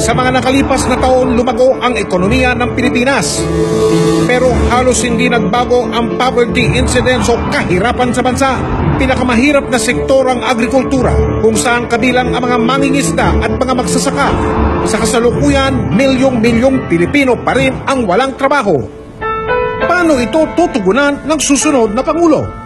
Sa mga nakalipas na taon, lumago ang ekonomiya ng Pilipinas. Pero halos hindi nagbago ang poverty incidence o kahirapan sa bansa. Pinakamahirap na sektor ang agrikultura, kung saan kabilang ang mga mangingisda at mga magsasaka. Sa kasalukuyan, milyong-milyong Pilipino pa rin ang walang trabaho. Paano ito tutugunan ng susunod na Pangulo?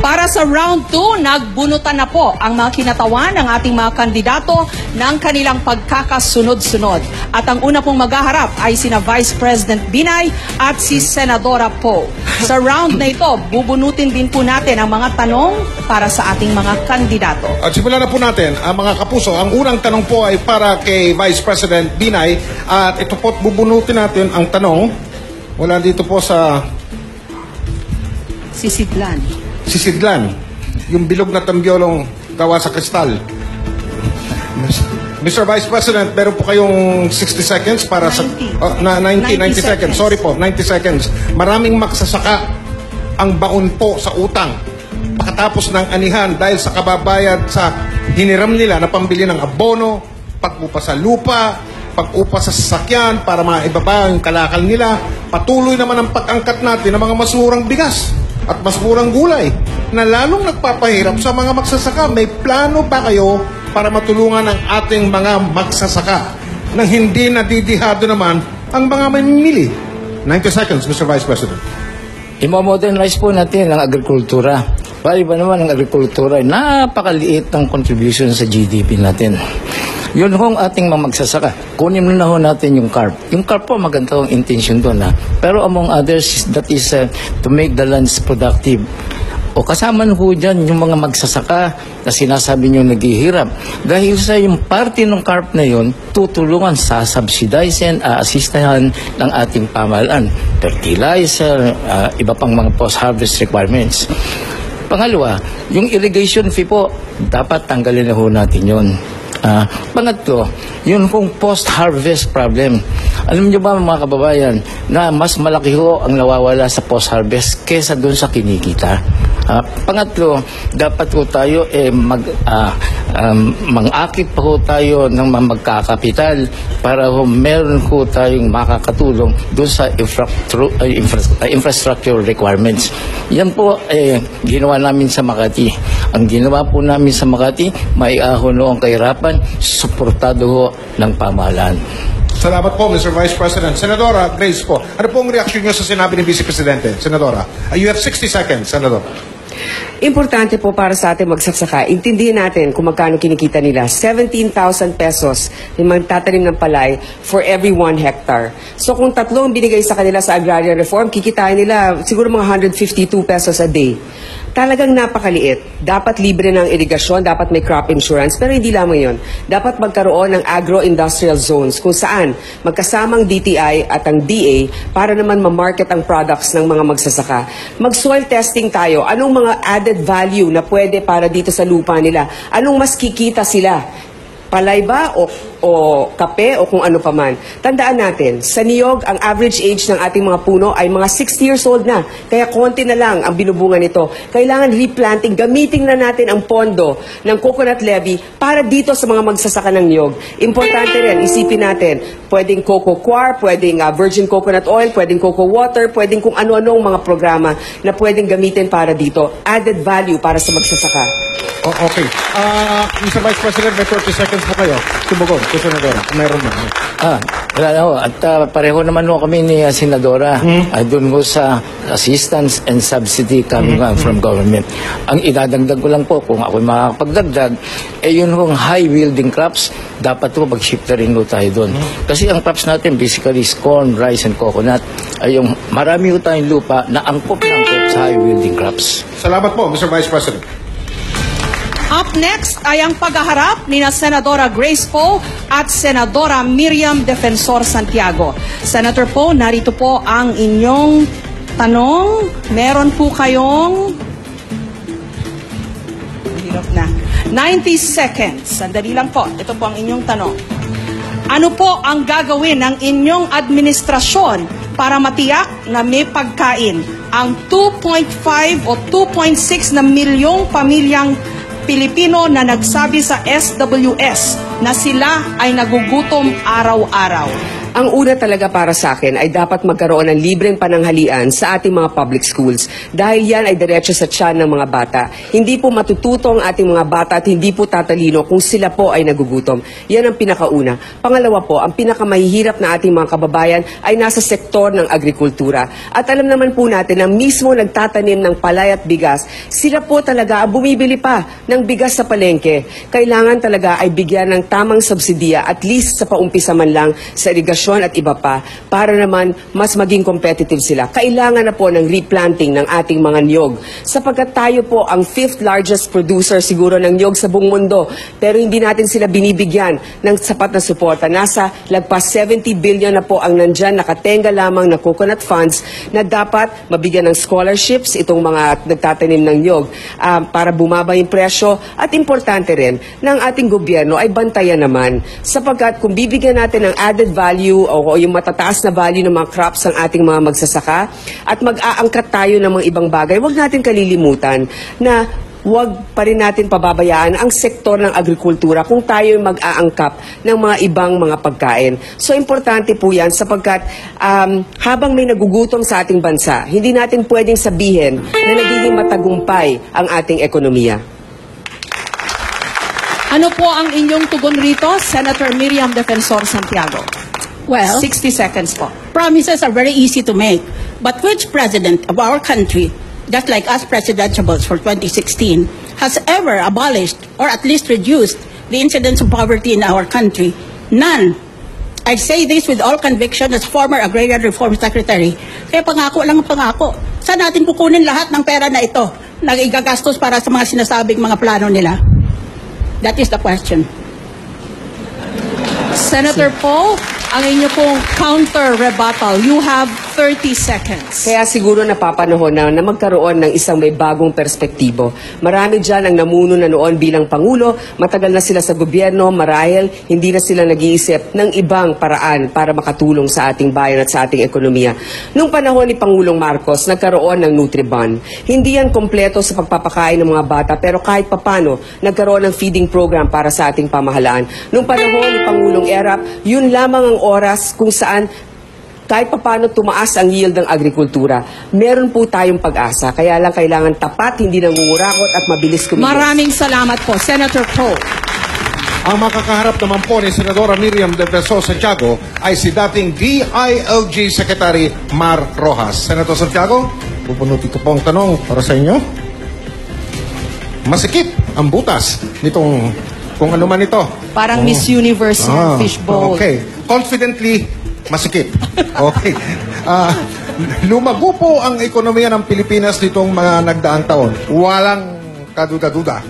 Para sa round 2, nagbunutan na po ang mga kinatawan ng ating mga kandidato ng kanilang pagkakasunod-sunod. At ang una pong maghaharap ay sina Vice President Binay at si Senadora Poe. Sa round na ito, bubunutin din po natin ang mga tanong para sa ating mga kandidato. At simulan na po natin, mga kapuso. Ang unang tanong po ay para kay Vice President Binay. At ito po, bubunutin natin ang tanong. Wala dito po sa Sisidlan, yung bilog na tambyolong gawa sa kristal. Mr. Vice President, meron po kayong 60 seconds para 90 seconds. Sorry po, 90 seconds. Maraming magsasaka ang baon po sa utang pagkatapos ng anihan dahil sa kababayad sa hiniram nila na pambili ng abono, pag-upa sa lupa, pag-upa sa sasakyan para maibaba yung kalakal nila. Patuloy naman ang pag-angkat natin ng mga masurang bigas at mas murang gulay na lalong nagpapahirap sa mga magsasaka. May plano ba kayo para matulungan ang ating mga magsasaka nang hindi nadidihado naman ang mga mamimili? 90 seconds, Mr. Vice President. Imo-modernize po natin ang agrikultura. Bali ba naman ang agrikultura ay napakaliit ng contribution sa GDP natin. Yun hong ating mga magsasaka. Kunin na ho natin yung carp. Yung carp po, maganda ang intention doon. Pero among others, that is to make the lands productive. O kasama ho dyan yung mga magsasaka na sinasabi nyo naghihirap. Dahil sa yung parte ng carp na yun, tutulungan sa subsidizing, asistahan ng ating pamahalaan. Fertilizer, iba pang mga post-harvest requirements. Pangalawa, yung irrigation fee po, dapat tanggalin na ho natin yun. Pangatlo, yun kung post-harvest problem. Alam niyo ba mga kababayan na mas malaki ho ang nawawala sa post-harvest kesa doon sa kinikita? Pangatlo, dapat ho tayo mang-akit pa ho tayo ng magkakapital para ho meron ho tayong makakatulong doon sa infrastructure requirements. Yan po ginawa namin sa Makati. Ang ginawa po namin sa Makati, maiahon ho ang kahirapan, suportado ho ng pamahalaan. Salamat po, Mr. Vice President. Senadora Grace po, ano po ang reaksyon niyo sa sinabi ng Vice Presidente? Senadora, you have 60 seconds, Senadora. Importante po para sa ating magsasaka, intindihin natin kung magkano kinikita nila. 17,000 pesos yung magtatanim ng palay for every 1 hectare. So kung tatlong binigay sa kanila sa agrarian reform, kikitain nila siguro mga 152 pesos a day. Talagang napakaliit. Dapat libre ng irigasyon, dapat may crop insurance, pero hindi lamang yun. Dapat magkaroon ng agro-industrial zones kung saan magkasamang DTI at ang DA para naman ma-market ang products ng mga magsasaka. Mag-soil testing tayo. Anong mga added value na pwede para dito sa lupa nila? Anong mas kikita sila? Palay ba o kape o kung ano paman. Tandaan natin, sa niyog, ang average age ng ating mga puno ay mga 60 years old na. Kaya konti na lang ang binubunga nito. Kailangan replanting, gamitin na natin ang pondo ng coconut levy para dito sa mga magsasaka ng niyog. Importante rin, isipin natin, pwedeng cocoa coir, pwedeng virgin coconut oil, pwedeng cocoa water, pwedeng kung ano-anong mga programa na pwedeng gamitin para dito. Added value para sa magsasaka. Oh, okay. Mr. Vice President, may 30 seconds po kayo. Tumugon, Senadora, kung meron na. Wala na ho. At pareho naman ho kami ni Senadora doon ho sa assistance and subsidy coming from government. Ang idadagdag ko lang po, kung ako makakapagdagdag, yun hong high-yielding crops, dapat ho mag-shift na rin ho tayo doon. Kasi ang crops natin, basically, is corn, rice, and coconut. Ay yung marami ho tayong lupa na angkop na angkop sa high-yielding crops. Salamat po, Mr. Vice President. Up next ay ang paghaharap ni Senadora Grace Poe at Senadora Miriam Defensor Santiago. Senator Poe, narito po ang inyong tanong. Meron po kayong 90 seconds. Sandali lang po. Ito po ang inyong tanong. Ano po ang gagawin ng inyong administrasyon para matiyak na may pagkain ang 2.5 o 2.6 na milyong pamilyang Pilipino na nagsabi sa SWS na sila ay nagugutom araw-araw? Ang una talaga para sa akin ay dapat magkaroon ng libreng pananghalian sa ating mga public schools dahil yan ay diretso sa tiyan ng mga bata. Hindi po matututo ang ating mga bata at hindi po tatalino kung sila po ay nagugutom. Yan ang pinakauna. Pangalawa po, ang pinakamahihirap na ating mga kababayan ay nasa sektor ng agrikultura. At alam naman po natin na mismo nagtatanim ng palay at bigas, sila po talaga ang bumibili pa ng bigas sa palengke. Kailangan talaga ay bigyan ng tamang subsidiya at least sa paumpisa man lang sa irigasyon at iba pa para naman mas maging competitive sila. Kailangan na po ng replanting ng ating mga niyog sapagkat tayo po ang 5th largest producer siguro ng niyog sa buong mundo pero hindi natin sila binibigyan ng sapat na suporta. Nasa lagpas 70 billion na po ang nandyan nakatenga lamang na coconut funds na dapat mabigyan ng scholarships itong mga nagtatanim ng niyog para bumaba yung presyo at importante rin ng ating gobyerno ay bantayan naman sapagkat kung bibigyan natin ng added value o yung matataas na value ng mga crops ng ating mga magsasaka at mag-aangkat tayo ng mga ibang bagay, huwag natin kalilimutan na huwag pa rin natin pababayaan ang sektor ng agrikultura kung tayo mag-aangkap ng mga ibang mga pagkain. So, importante po yan sapagkat habang may nagugutom sa ating bansa, hindi natin pwedeng sabihin na nagiging matagumpay ang ating ekonomiya. Ano po ang inyong tugon rito, Senator Miriam Defensor Santiago? Well, 60 seconds po. promises are very easy to make. But which president of our country, just like us presidentiables for 2016, has ever abolished or at least reduced the incidence of poverty in our country? None. I say this with all conviction as former Agrarian Reform Secretary. Kaya pangako lang ang pangako. Saan natin kukunin lahat ng pera na ito na igagastos para sa mga sinasabing mga plano nila? That is the question. Senator Paul, ang inyo pong counter-rebuttal. You have 30 seconds. Kaya siguro napapanahon na magkaroon ng isang may bagong perspektibo. Marami dyan ang namuno na noon bilang Pangulo, matagal na sila sa gobyerno, marahil hindi na sila nag-iisip ng ibang paraan para makatulong sa ating bayan at sa ating ekonomiya. Nung panahon ni Pangulong Marcos, nagkaroon ng Nutribon. Hindi yan kompleto sa pagpapakain ng mga bata, pero kahit papano, nagkaroon ng feeding program para sa ating pamahalaan. Nung panahon ni Pangulong Erap, yun lamang ang oras kung saan kahit paano tumaas ang yield ng agrikultura. Meron po tayong pag-asa. Kaya lang kailangan tapat, hindi nangungurakot at mabilis kumilos. Maraming salamat po, Senator Paul. Ang makakaharap naman po ni Senadora Miriam Defensor Santiago ay si dating DILG Secretary Mar Rojas. Senator Santiago, pupunutin ko po ang tanong para sa inyo. Masikip ang butas nitong kung ano man ito. Parang Miss Universe ng fishbowl. Okay. Confidently, masikip. Okay. Lumago po ang ekonomiya ng Pilipinas nitong mga nagdaang taon. Walang kaduda-duda.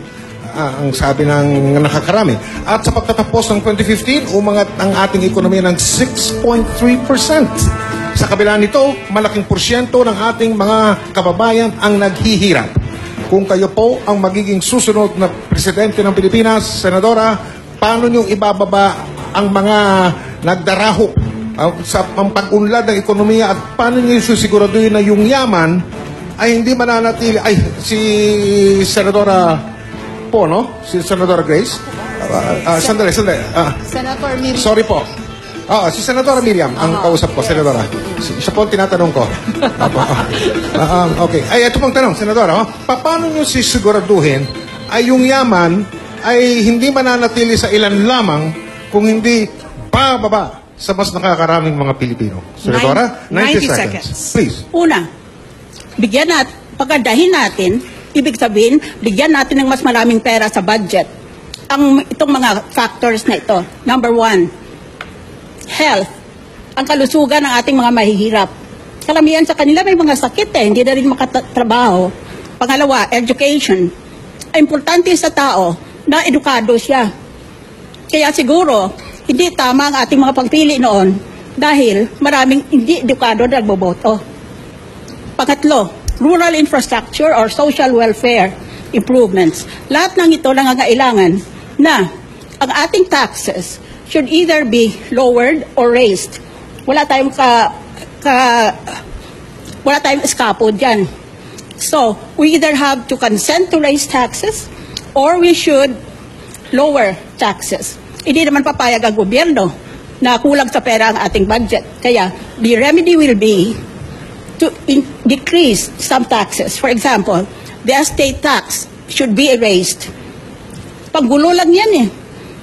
Ang sabi ng nakakarami. At sa pagtatapos ng 2015, umangat ang ating ekonomiya ng 6.3%. Sa kabila nito, malaking porsyento ng ating mga kababayan ang naghihirap. Kung kayo po ang magiging susunod na presidente ng Pilipinas, Senadora, paano nyo ibababa ang mga nagdaraho sa pag-unlad ng ekonomiya at paano nyo susiguraduhin na yung yaman ay hindi mananatili? Ay, si Senadora po, no? Si Senadora Grace? Sandali. Senator Miriam. Sorry po. Si Senadora Miriam, ang kausap ko, Senadora. Siya po ang tinatanong ko. Okay. Ay, ito pong tanong, Senadora. Paano nyo sisiguraduhin ay yung yaman ay hindi mananatili sa ilan lamang kung hindi bababa sa mas nakakaraming mga Pilipino? Senadora, 90 seconds. Please. Una, pagandahin natin, ibig sabihin, bigyan natin ng mas maraming pera sa budget. Itong mga factors na ito. Number 1, health, ang kalusugan ng ating mga mahihirap. Karamihan sa kanila may mga sakit hindi na rin makatrabaho. Pangalawa, education. Importante sa tao na edukado siya. Kaya siguro, hindi tama ang ating mga pagpili noon dahil maraming hindi edukado na nagboboto. Pangatlo, rural infrastructure or social welfare improvements. Lahat ng ito nangangailangan na ang ating taxes should either be lowered or raised. Wala tayong escapo dyan. So, we either have to consent to raise taxes or we should lower taxes. Hindi naman papayag ang gobyerno na kulang sa pera ang ating budget. Kaya the remedy will be to decrease some taxes. For example, the estate tax should be erased. Paggulo lang yan eh.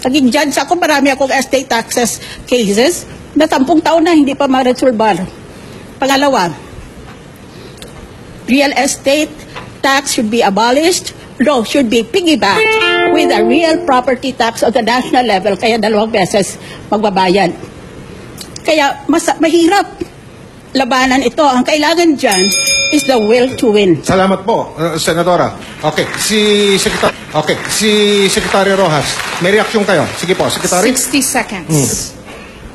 Naging judge ako, marami akong estate taxes cases na 10 taon na hindi pa ma-resolbar. Pangalawa, real estate tax should be abolished. No, should be piggybacked with a real property tax at the national level. Kaya 2 beses magbabayad. Kaya mahirap labanan ito. Ang kailangan dyan is the will to win. Salamat po, Senadora. Okay, si Secretary Rojas, may reaksyon kayo. Sige po, Secretary. 60 seconds.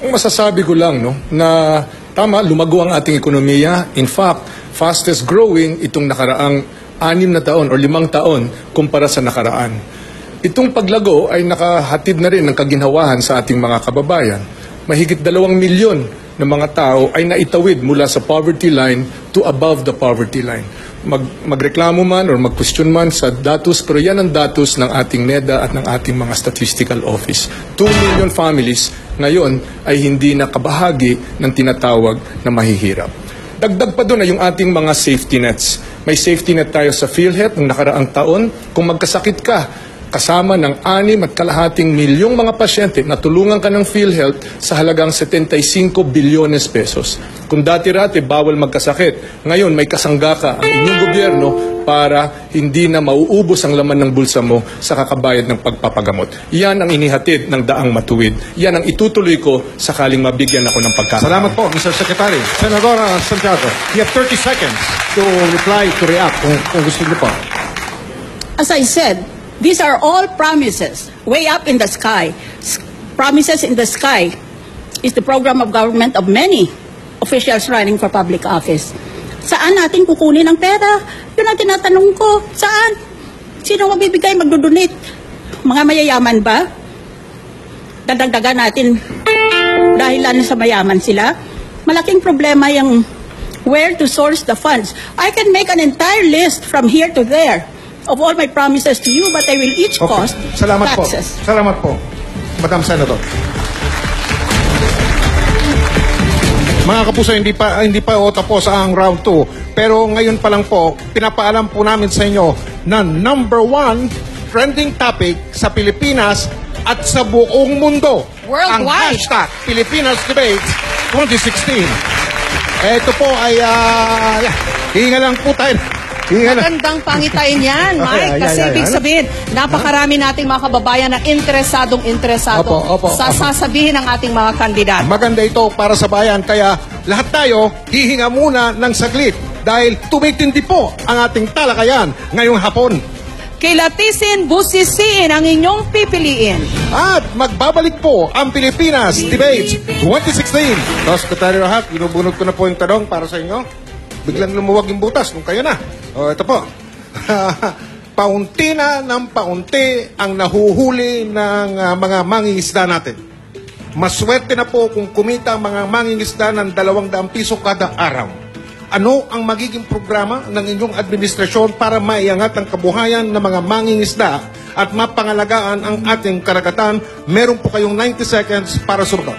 Ang masasabi ko lang, no, na tama, lumago ang ating ekonomiya. In fact, fastest growing itong nakaraang 6 na taon o 5 taon kumpara sa nakaraan. Itong paglago ay nakahatid na rin ng kaginhawahan sa ating mga kababayan. Mahigit 2 milyon na mga tao ay naitawid mula sa poverty line to above the poverty line. Magreklamo man or mag-question man sa datos, pero yan ang datos ng ating NEDA at ng ating mga statistical office. 2 million families ngayon ay hindi nakabahagi ng tinatawag na mahihirap. Dagdag pa doon ay yung ating mga safety nets. May safety net tayo sa PhilHealth ng nakaraang taon. Kung magkasakit ka, kasama ng 6.5 milyong mga pasyente na tulungan ka ng PhilHealth sa halagang 75 bilyones pesos. Kung dati-rati bawal magkasakit, ngayon may kasangga ka ang inyong gobyerno para hindi na mauubos ang laman ng bulsa mo sa kakabayad ng pagpapagamot. Yan ang inihatid ng Daang Matuwid. Yan ang itutuloy ko sakaling mabigyan ako ng pagkakataon. Salamat po, Mr. Secretary. Senadora Santiago, you have 30 seconds to reply, to react, kung gusto niyo po. As I said, these are all promises way up in the sky. Promises in the sky is the program of government of many officials running for public office. Saan natin kukunin ang pera? Yun ang tinatanong ko. Saan? Sino mabibigay, magdodonate? Mga mayayaman ba? Dadagdagan natin dahil lang sa mayaman sila? Malaking problema yung where to source the funds. I can make an entire list from here to there of all my promises to you, but they will each cost Salamat taxes. po. Salamat po, Madam Senator. Mga kapuso, hindi pa tapos ang round 2. Pero ngayon pa lang po, pinapaalam po namin sa inyo na number 1 trending topic sa Pilipinas at sa buong mundo. Ang Worldwide. hashtag Pilipinas Debates 2016. Ito po ay, hinga lang po tayo. Magandang pangitain yan, Mike. Kasi ibig sabihin, napakarami nating mga kababayan na interesado Opo. sa sasabihin ng ating mga kandidato. Maganda ito para sa bayan, kaya lahat tayo hihinga muna ng saglit dahil tumitindi po ang ating talakayan ngayong hapon. Kilatisin, busisiin ang inyong pipiliin. At magbabalik po ang Pilipinas Debates 2016. So, Secretary Rahat, binubunod ko na po yung tanong para sa inyo. Biglang lumuwag yung butas kung kayo na. O, ito po. Paunti na ng paunti ang nahuhuli ng mga mangingisda natin. Maswerte na po kung kumita ang mga mangingisda ng 200 piso kada araw. Ano ang magiging programa ng inyong administrasyon para maiangat ang kabuhayan ng mga mangingisda at mapangalagaan ang ating karagatan? Meron po kayong 90 seconds para sumagot.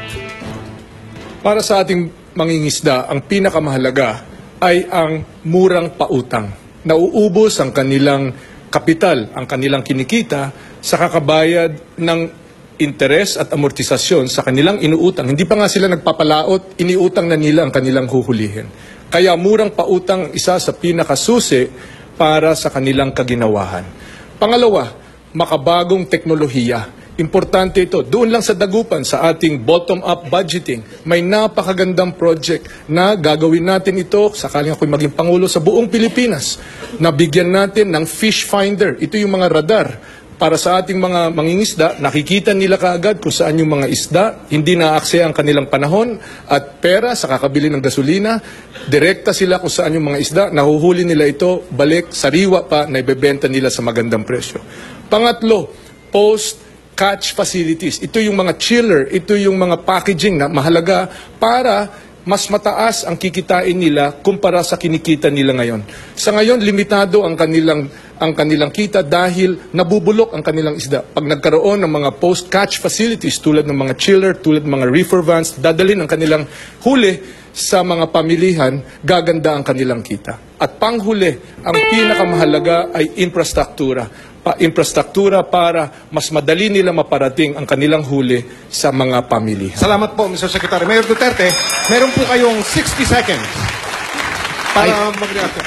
Para sa ating mangingisda, ang pinakamahalaga ay ang murang pautang. Nauubos ang kanilang kapital, ang kanilang kinikita sa kakabayad ng interes at amortisasyon sa kanilang inuutang. Hindi pa nga sila nagpapalaot, iniutang na nila ang kanilang huhulihin. Kaya murang pautang isa sa pinakasusi para sa kanilang kaginawahan. Pangalawa, makabagong teknolohiya. Importante ito. Doon lang sa dagupan, sa ating bottom-up budgeting, may napakagandang project na gagawin natin ito, sakaling ako'y maging Pangulo sa buong Pilipinas, na bigyan natin ng fish finder. Ito yung mga radar. Para sa ating mga mangingisda, nakikita nila kaagad kung saan yung mga isda, hindi na-aksaya ang kanilang panahon at pera sa kakabili ng gasolina, direkta sila kung saan yung mga isda, nahuhuli nila ito, balik, sariwa pa, na ibebenta nila sa magandang presyo. Pangatlo, post-catch facilities. Ito yung mga chiller, ito yung mga packaging na mahalaga para mas mataas ang kikitain nila kumpara sa kinikita nila ngayon. Sa ngayon, limitado ang kanilang kita dahil nabubulok ang kanilang isda. Pag nagkaroon ng mga post-catch facilities tulad ng mga chiller, tulad ng mga reefer vans, dadalhin ang kanilang huli sa mga pamilihan, gaganda ang kanilang kita. At panghuli, ang pinakamahalaga ay infrastruktura para mas madali nila maparating ang kanilang huli sa mga pamilihan. Salamat po, Mr. Secretary. Mayor Duterte, meron po kayong 60 seconds para mag-react.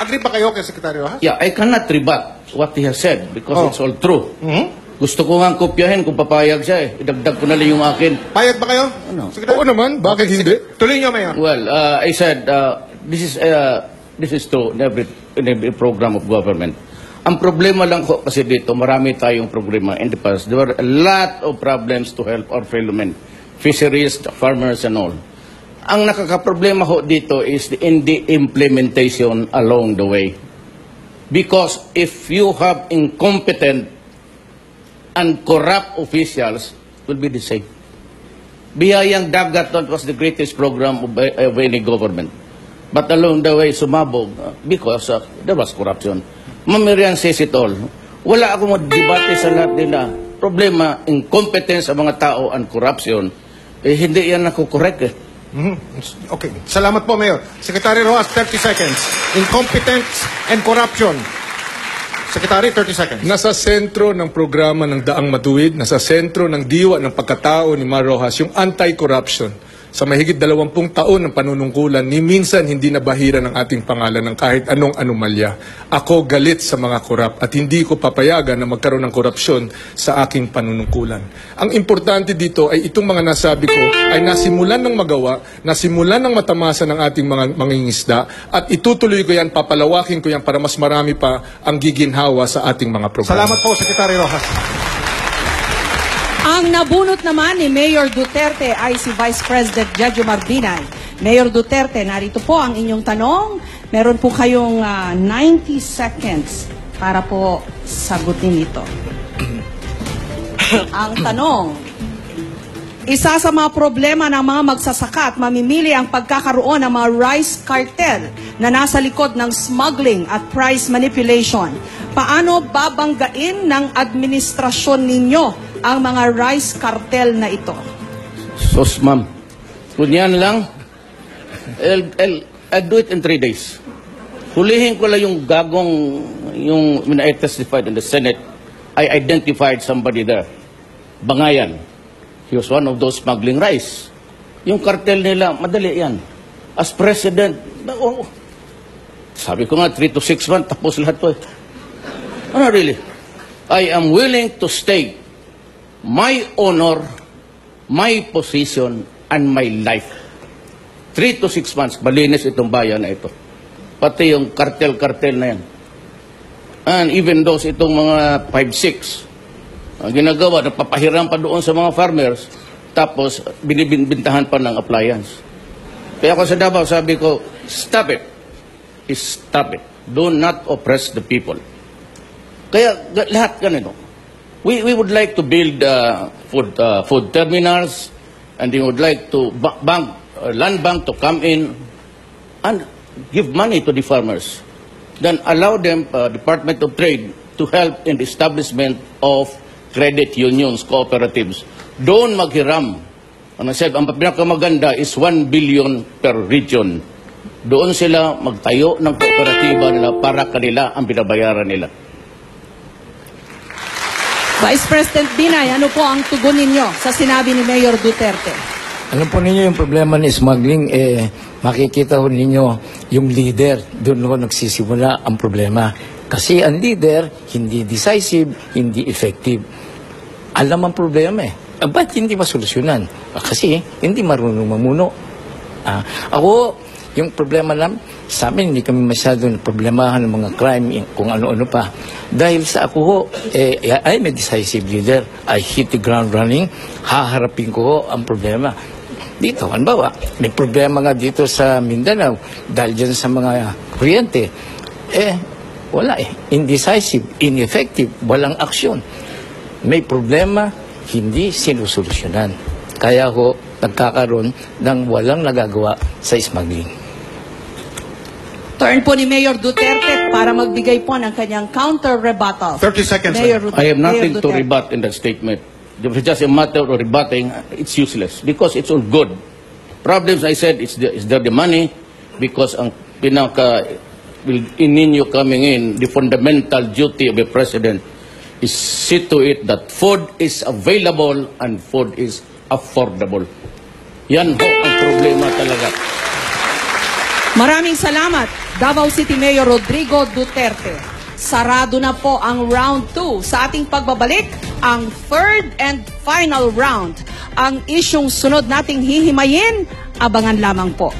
Agree ba kayo kay Secretary Rojas? Yeah, I cannot rebut what he has said because Oh. it's all true. Mhm. Gusto ko nga kopyahin kung papayag siya eh. Idagdag ko na lang yung akin. Payag ba kayo? Ano? Secretary? Oo naman, bakit hindi? Tuloy niyo, Mayor. Well, I said this is true in every program of government. Ang problema lang ko kasi dito, marami tayong problema in the past. There were a lot of problems to help our fellow men, fisheries, farmers and all. Ang nakakaproblema ho dito is in the implementation along the way. Because if you have incompetent and corrupt officials, it will be the same. Biyayang Dagat was the greatest program of any government. But along the way, sumabog because there was corruption. Mamirian says it all. Wala akong mag-debate sa lahat nila. Problema, incompetence sa mga tao and corruption, hindi yan nakukorek eh. Mhm. Okay. Salamat po, Mayor. Secretary Rojas, 30 seconds. Incompetence and corruption. Secretary, 30 seconds. Nasa sentro ng programa ng Daang Matuwid, nasa sentro ng diwa ng pagkatao ni Mar Rojas, yung anti-corruption. Sa mahigit 20 taon ng panunungkulan, ni minsan hindi nabahira ng ating pangalan ng kahit anong anomalya. Ako galit sa mga korap at hindi ko papayagan na magkaroon ng korupsyon sa aking panunungkulan. Ang importante dito ay itong mga nasabi ko ay nasimulan ng magawa, nasimulan ng matamasa ng ating mga mangingisda at itutuloy ko yan, papalawakin ko yan para mas marami pa ang giginhawa sa ating mga programa. Salamat po, Secretary Rojas. Ang nabunot naman ni Mayor Duterte ay si Vice President Jejomar Binay. Mayor Duterte, narito po ang inyong tanong. Meron po kayong 90 seconds para po sagutin ito. Ang tanong, isa sa mga problema ng mga magsasaka at mamimili ang pagkakaroon ng mga rice cartel na nasa likod ng smuggling at price manipulation. Paano babanggain ng administrasyon ninyo ang mga rice cartel na ito? Sos, ma'am. Kunyan lang, I'll do it in 3 days. Hulihin ko lang yung gagong, when I testified in the Senate, I identified somebody there. Bangayan. He was one of those smuggling rice. Yung cartel nila, madali yan. As president, sabi ko nga, 3 to 6 months, tapos lahat to. Ano really? I am willing to stake my honor, my position, and my life. 3 to 6 months, malinis itong bayan na ito. Pati yung cartel-cartel na yan. And even those itong mga 5-6, ang ginagawa, napapahiram pa doon sa mga farmers, tapos binibintahan pa ng appliance. Kaya ako sa Davao, sabi ko, stop it. Stop it. Do not oppress the people. Kaya lahat ganito. We would like to build food terminals, and we would like to land bank to come in and give money to the farmers. Then allow them, Department of Trade, to help in the establishment of credit unions, cooperatives. Doon maghiram. Ang pinakamaganda is 1 billion per region. Doon sila magtayo ng kooperatiba nila para kanila ang binabayaran nila. Vice President Binay, ano po ang tugon ninyo sa sinabi ni Mayor Duterte? Alam po ninyo yung problema ni smuggling, makikita ho ninyo yung leader, doon ho nagsisimula ang problema. Kasi ang leader, hindi decisive, hindi effective. Alam ang problema ba't hindi masolusyonan? Kasi hindi marunong mamuno. Ako, yung problema lang, sa amin, hindi kami masyadong problemahan ng mga crime, kung ano-ano pa. Dahil sa ako ho, I'm a decisive leader. I hit the ground running. Haharapin ko ho ang problema. Dito, halimbawa, may problema nga dito sa Mindanao dahil dyan sa mga kuryente. Wala indecisive, ineffective, walang aksyon. May problema, hindi sinusolusyonan. Kaya ho, nagkakaroon ng walang nagagawa sa smuggling. Turn po ni Mayor Duterte para magbigay po ng kanyang counter-rebuttal. 30 seconds. Mayor I have nothing Mayor to Duterte. rebut in that statement. If it's just a matter of rebutting, it's useless because it's all good. Problems, I said, is the money because ang pinaka in ninyo coming in, the fundamental duty of a president is see to it that food is available and food is affordable. Yan ho ang problema talaga. Maraming salamat, Davao City Mayor Rodrigo Duterte. Sarado na po ang round 2. Sa ating pagbabalik, ang third and final round. Ang isyong sunod nating hihimayin, abangan lamang po.